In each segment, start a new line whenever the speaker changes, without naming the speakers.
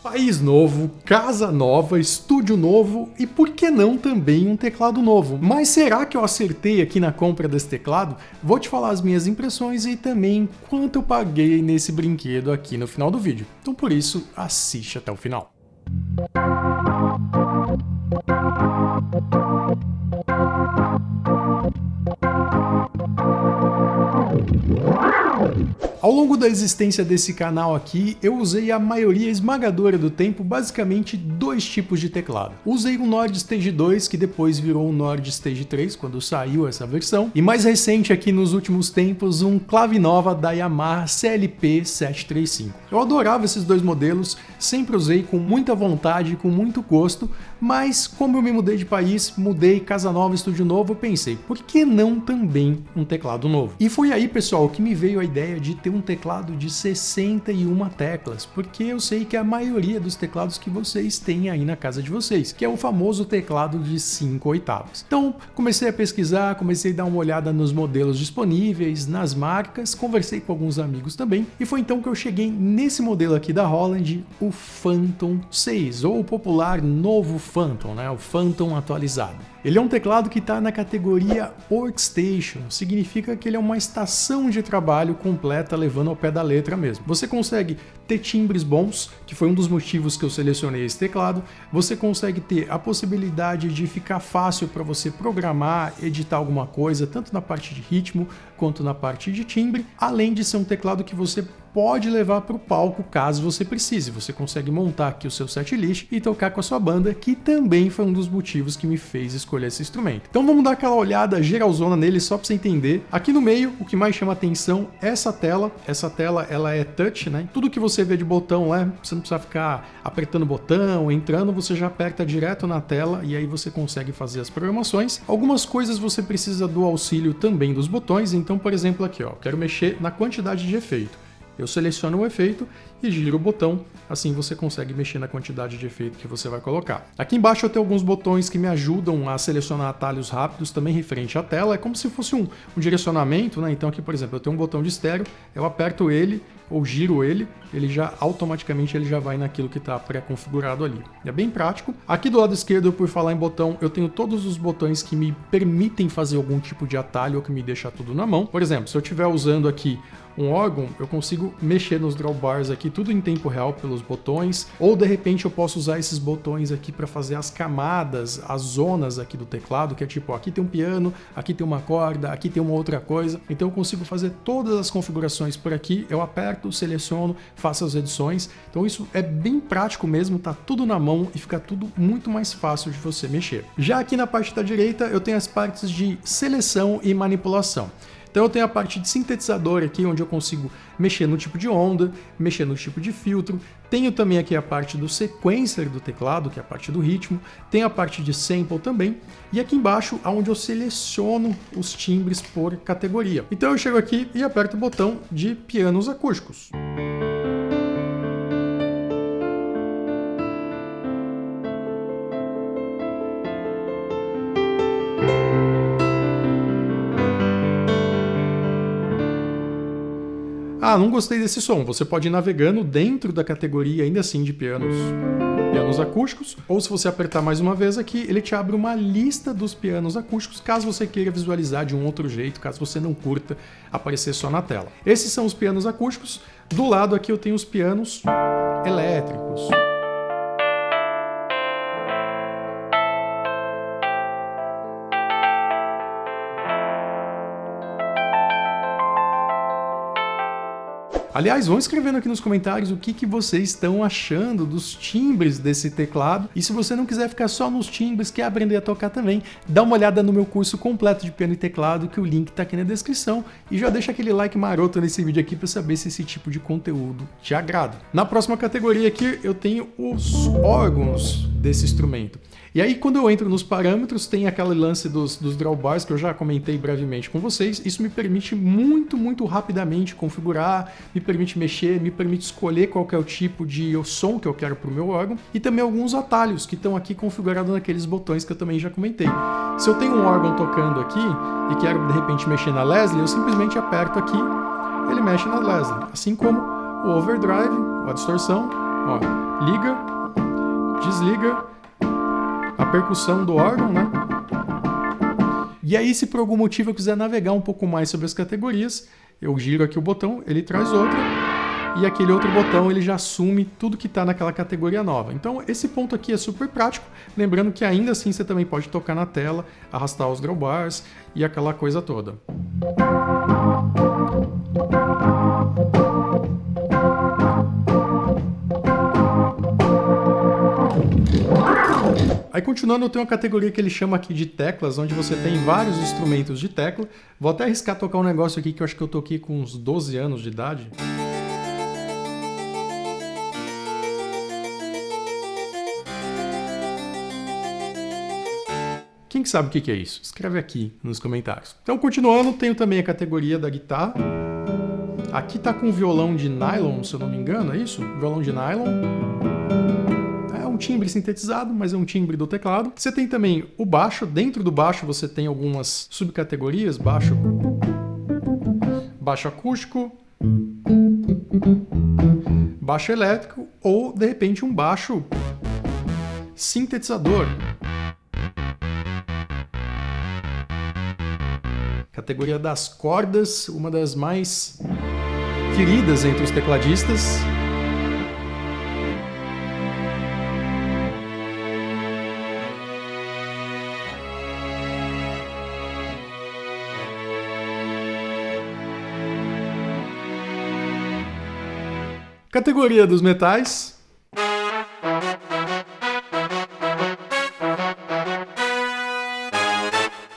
País novo, casa nova, estúdio novo e por que não também um teclado novo? Mas será que eu acertei aqui na compra desse teclado? Vou te falar as minhas impressões e também quanto eu paguei nesse brinquedo aqui no final do vídeo. Então por isso, assiste até o final. Ao longo da existência desse canal aqui, eu usei a maioria esmagadora do tempo basicamente dois tipos de teclado. Usei o Nord Stage 2, que depois virou o Nord Stage 3, quando saiu essa versão, e mais recente aqui nos últimos tempos, um clave nova da Yamaha CLP 735. Eu adorava esses dois modelos, sempre usei com muita vontade, com muito gosto, mas como eu me mudei de país, mudei, casa nova, estúdio novo, eu pensei, por que não também um teclado novo? E foi aí, pessoal, que me veio a ideia de ter um teclado de 61 teclas, porque eu sei que é a maioria dos teclados que vocês têm aí na casa de vocês, que é o famoso teclado de 5/8. Então, comecei a pesquisar, comecei a dar uma olhada nos modelos disponíveis, nas marcas, conversei com alguns amigos também, e foi então que eu cheguei nesse modelo aqui da Holland, o Phantom 6, ou o popular novo Phantom, né? O Phantom atualizado. Ele é um teclado que está na categoria Workstation, significa que ele é uma estação de trabalho completa, levando ao pé da letra mesmo. Você consegue ter timbres bons, que foi um dos motivos que eu selecionei esse teclado. Você consegue ter a possibilidade de ficar fácil para você programar, editar alguma coisa, tanto na parte de ritmo quanto na parte de timbre, além de ser um teclado que você pode levar para o palco caso você precise. Você consegue montar aqui o seu setlist e tocar com a sua banda, que também foi um dos motivos que me fez escolher esse instrumento. Então vamos dar aquela olhada geralzona nele só para você entender. Aqui no meio, o que mais chama atenção é essa tela. Essa tela, ela é touch, né? Tudo que você vê de botão lá, você não precisa ficar apertando o botão, entrando, você já aperta direto na tela e aí você consegue fazer as programações. Algumas coisas você precisa do auxílio também dos botões. Então, por exemplo, aqui, ó, quero mexer na quantidade de efeito. Eu seleciono o efeito e giro o botão, assim você consegue mexer na quantidade de efeito que você vai colocar. Aqui embaixo eu tenho alguns botões que me ajudam a selecionar atalhos rápidos, também referente à tela, é como se fosse um direcionamento, né? Então aqui, por exemplo, eu tenho um botão de estéreo, eu aperto ele ou giro ele já automaticamente ele já vai naquilo que está pré-configurado ali. É bem prático. Aqui do lado esquerdo, por falar em botão, eu tenho todos os botões que me permitem fazer algum tipo de atalho ou que me deixa tudo na mão. Por exemplo, se eu estiver usando aqui um órgão, eu consigo mexer nos drawbars aqui, tudo em tempo real pelos botões, ou de repente eu posso usar esses botões aqui para fazer as camadas, as zonas aqui do teclado, que é tipo, ó, aqui tem um piano, aqui tem uma corda, aqui tem uma outra coisa, então eu consigo fazer todas as configurações por aqui, eu aperto, seleciono, faço as edições, então isso é bem prático mesmo, tá tudo na mão e fica tudo muito mais fácil de você mexer. Já aqui na parte da direita eu tenho as partes de seleção e manipulação. Então eu tenho a parte de sintetizador aqui, onde eu consigo mexer no tipo de onda, mexer no tipo de filtro. Tenho também aqui a parte do sequencer do teclado, que é a parte do ritmo. Tem a parte de sample também. E aqui embaixo, onde eu seleciono os timbres por categoria. Então eu chego aqui e aperto o botão de pianos acústicos. Ah, não gostei desse som. Você pode ir navegando dentro da categoria ainda assim de pianos acústicos, ou se você apertar mais uma vez aqui, ele te abre uma lista dos pianos acústicos, caso você queira visualizar de um outro jeito, caso você não curta aparecer só na tela. Esses são os pianos acústicos. Do lado aqui eu tenho os pianos elétricos. Aliás, vão escrevendo aqui nos comentários o que vocês estão achando dos timbres desse teclado. E se você não quiser ficar só nos timbres, quer aprender a tocar também, dá uma olhada no meu curso completo de piano e teclado, que o link está aqui na descrição. E já deixa aquele like maroto nesse vídeo aqui para saber se esse tipo de conteúdo te agrada. Na próxima categoria aqui eu tenho os órgãos desse instrumento. E aí, quando eu entro nos parâmetros, tem aquele lance dos drawbars que eu já comentei brevemente com vocês. Isso me permite muito rapidamente configurar, me permite mexer, me permite escolher qual que é o tipo de som que eu quero para o meu órgão e também alguns atalhos que estão aqui configurados naqueles botões que eu também já comentei. Se eu tenho um órgão tocando aqui e quero de repente mexer na Leslie, eu simplesmente aperto aqui, ele mexe na Leslie, assim como o overdrive, a distorção, Ó, liga, desliga, a percussão do órgão, né? E aí, se por algum motivo eu quiser navegar um pouco mais sobre as categorias, eu giro aqui o botão, ele traz outra, e aquele outro botão ele já assume tudo que está naquela categoria nova. Então esse ponto aqui é super prático, lembrando que ainda assim você também pode tocar na tela, arrastar os drawbars e aquela coisa toda. Aí continuando, eu tenho uma categoria que ele chama aqui de teclas, onde você tem vários instrumentos de tecla. Vou até arriscar tocar um negócio aqui que eu acho que eu toquei com uns 12 anos de idade. Quem que sabe o que é isso? Escreve aqui nos comentários. Então, continuando, tenho também a categoria da guitarra. Aqui tá com violão de nylon, se eu não me engano, é isso? Violão de nylon. Um timbre sintetizado, mas é um timbre do teclado. Você tem também o baixo. Dentro do baixo você tem algumas subcategorias. Baixo acústico, baixo elétrico ou, de repente, um baixo sintetizador. Categoria das cordas, uma das mais queridas entre os tecladistas. Categoria dos metais.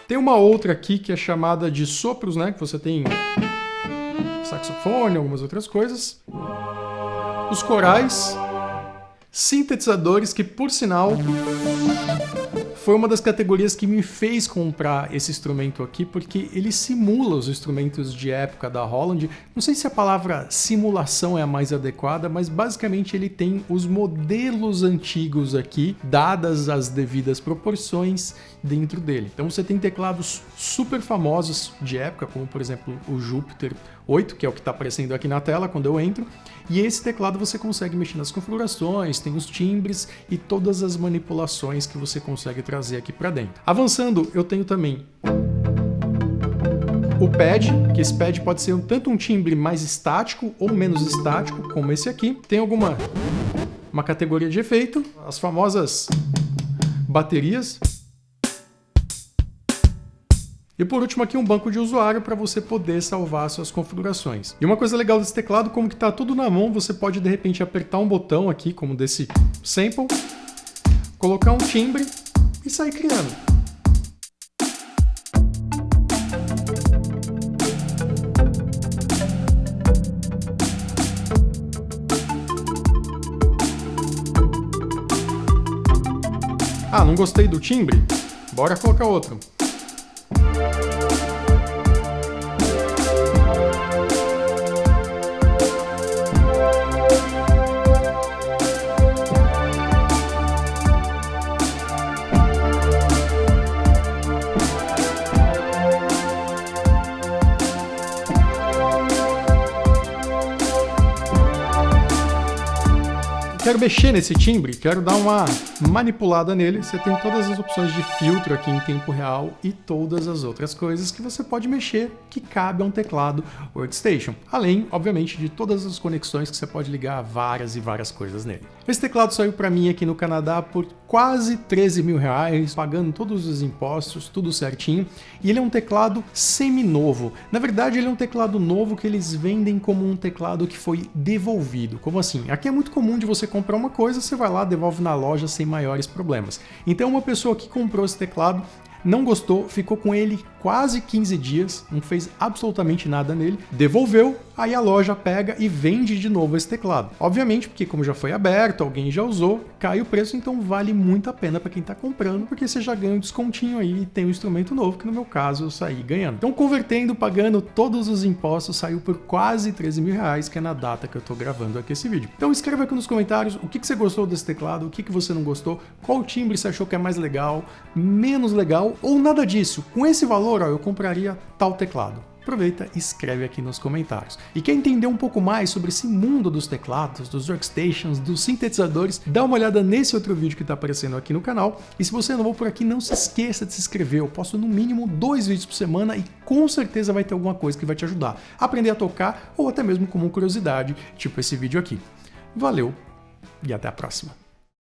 Tem uma outra aqui que é chamada de sopros, né? Que você tem saxofone, algumas outras coisas. Os corais. Sintetizadores, que por sinal foi uma das categorias que me fez comprar esse instrumento aqui, porque ele simula os instrumentos de época da Roland. Não sei se a palavra simulação é a mais adequada, mas basicamente ele tem os modelos antigos aqui, dadas as devidas proporções dentro dele. Então você tem teclados super famosos de época, como por exemplo o Jupiter 8, que é o que está aparecendo aqui na tela quando eu entro, e esse teclado você consegue mexer nas configurações, tem os timbres e todas as manipulações que você consegue trazer aqui para dentro. Avançando, eu tenho também o pad, que esse pad pode ser tanto um timbre mais estático ou menos estático, como esse aqui. Tem uma categoria de efeito, as famosas baterias. E por último aqui um banco de usuário para você poder salvar suas configurações. E uma coisa legal desse teclado, como que tá tudo na mão, você pode de repente apertar um botão aqui, como desse sample, colocar um timbre e sair criando. Ah, não gostei do timbre? Bora colocar outro. Quero mexer nesse timbre, quero dar uma manipulada nele. Você tem todas as opções de filtro aqui em tempo real e todas as outras coisas que você pode mexer que cabe a um teclado Workstation. Além, obviamente, de todas as conexões que você pode ligar várias e várias coisas nele. Esse teclado saiu para mim aqui no Canadá por quase 13 mil reais, pagando todos os impostos, tudo certinho. E ele é um teclado semi-novo. Na verdade, ele é um teclado novo que eles vendem como um teclado que foi devolvido. Como assim? Aqui é muito comum de você comprar uma coisa, você vai lá, devolve na loja sem maiores problemas. Então uma pessoa que comprou esse teclado não gostou, ficou com ele quase 15 dias, não fez absolutamente nada nele, devolveu, aí a loja pega e vende de novo esse teclado. Obviamente, porque como já foi aberto, alguém já usou, cai o preço, então vale muito a pena para quem está comprando, porque você já ganha um descontinho aí e tem um instrumento novo, que no meu caso eu saí ganhando. Então convertendo, pagando todos os impostos, saiu por quase 13 mil reais, que é na data que eu estou gravando aqui esse vídeo. Então escreva aqui nos comentários o que você gostou desse teclado, o que você não gostou, qual timbre você achou que é mais legal, menos legal, ou nada disso. Com esse valor, ó, eu compraria tal teclado. Aproveita e escreve aqui nos comentários. E quer entender um pouco mais sobre esse mundo dos teclados, dos workstations, dos sintetizadores, dá uma olhada nesse outro vídeo que está aparecendo aqui no canal. E se você é novo por aqui, não se esqueça de se inscrever. Eu posto no mínimo 2 vídeos por semana e com certeza vai ter alguma coisa que vai te ajudar a aprender a tocar ou até mesmo como curiosidade, tipo esse vídeo aqui. Valeu e até a próxima!